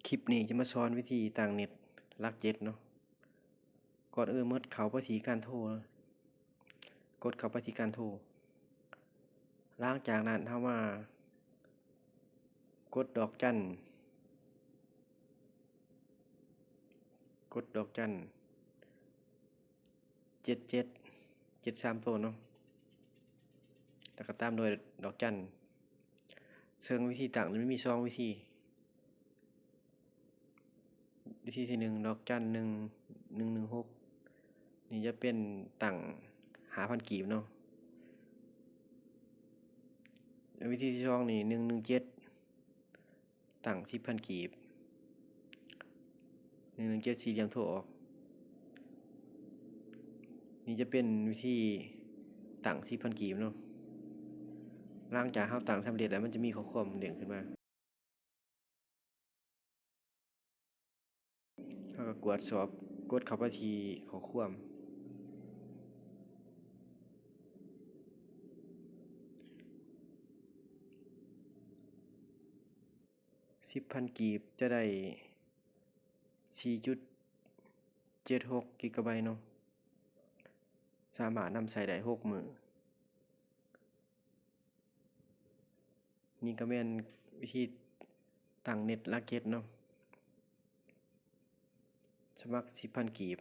คลิปนี้จะมาสอนวิธีตั้งเน็ตหลัก7เนาะก่อนอื่นเข้าไปที่การโทรกดเข้าไปที่การโทรหลังจากนั้นเฮามากดดอกจัน7773ตัวเนาะแล้วก็ตามโดยดอกจันซึ่งวิธีตั้งมันมี2วิธีที่1ดอกจัน1116นี่จะเป็นตั้ง5,000กีบเนาะวิธีที่2นี่117ตั้ง10,000กีบ117สี่เหลี่ยมโทรออกนี่จะเป็นวิธีตั้ง10,000กีบเนาะหลังจากเราตั้งสำเร็จแล้วมันจะมีข้อความเด้งขึ้นมาเราก็กดเข้าไปที่ข้อความ10,000กีบจะได้ 4.76 กิกะไบต์เนาะสามารถนำใช้ได้6 มื้อนี่ก็แม่นวิธีตั้งเน็ตหลัก7เนาะสมัคร 10,000กีบ